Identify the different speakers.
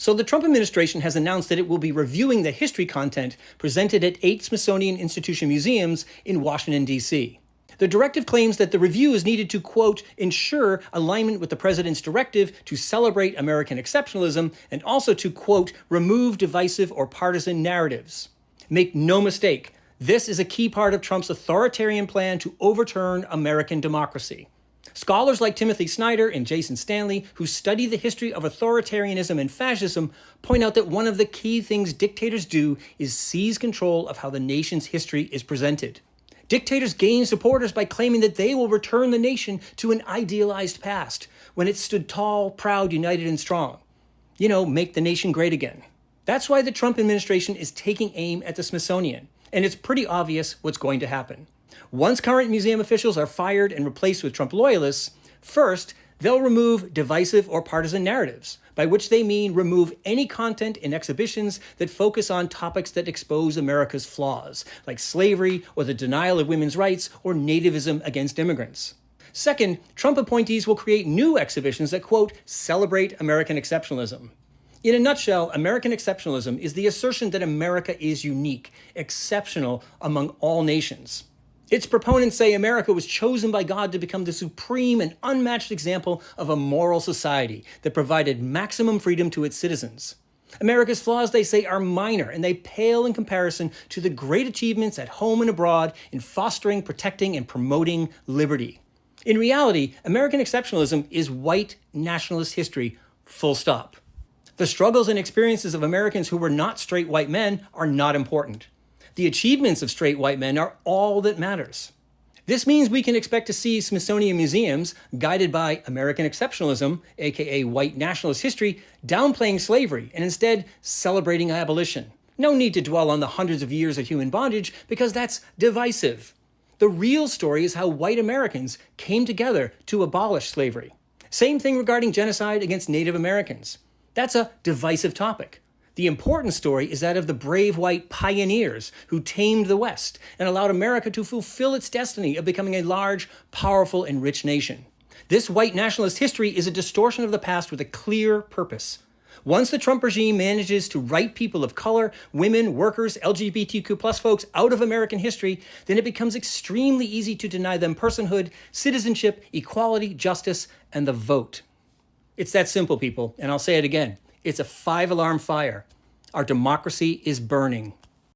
Speaker 1: So the Trump administration has announced that it will be reviewing the history content presented at 8 Smithsonian Institution museums in Washington, D.C. The directive claims that the review is needed to, quote, ensure alignment with the president's directive to celebrate American exceptionalism and also to, quote, remove divisive or partisan narratives. Make no mistake, this is a key part of Trump's authoritarian plan to overturn American democracy. Scholars like Timothy Snyder and Jason Stanley, who study the history of authoritarianism and fascism, point out that one of the key things dictators do is seize control of how the nation's history is presented. Dictators gain supporters by claiming that they will return the nation to an idealized past, when it stood tall, proud, united, and strong. You know, make the nation great again. That's why the Trump administration is taking aim at the Smithsonian, and it's pretty obvious what's going to happen. Once current museum officials are fired and replaced with Trump loyalists, first, they'll remove divisive or partisan narratives, by which they mean remove any content in exhibitions that focus on topics that expose America's flaws, like slavery or the denial of women's rights or nativism against immigrants. Second, Trump appointees will create new exhibitions that, quote, celebrate American exceptionalism. In a nutshell, American exceptionalism is the assertion that America is unique, exceptional among all nations. Its proponents say America was chosen by God to become the supreme and unmatched example of a moral society that provided maximum freedom to its citizens. America's flaws, they say, are minor, and they pale in comparison to the great achievements at home and abroad in fostering, protecting, and promoting liberty. In reality, American exceptionalism is white nationalist history, full stop. The struggles and experiences of Americans who were not straight white men are not important. The achievements of straight white men are all that matters. This means we can expect to see Smithsonian museums guided by American exceptionalism, aka white nationalist history, downplaying slavery and instead celebrating abolition. No need to dwell on the hundreds of years of human bondage because that's divisive. The real story is how white Americans came together to abolish slavery. Same thing regarding genocide against Native Americans. That's a divisive topic. The important story is that of the brave white pioneers who tamed the West and allowed America to fulfill its destiny of becoming a large, powerful, and rich nation. This white nationalist history is a distortion of the past with a clear purpose. Once the Trump regime manages to write people of color, women, workers, LGBTQ+ folks out of American history, then it becomes extremely easy to deny them personhood, citizenship, equality, justice, and the vote. It's that simple, people, and I'll say it again. It's a 5-alarm fire. Our democracy is burning.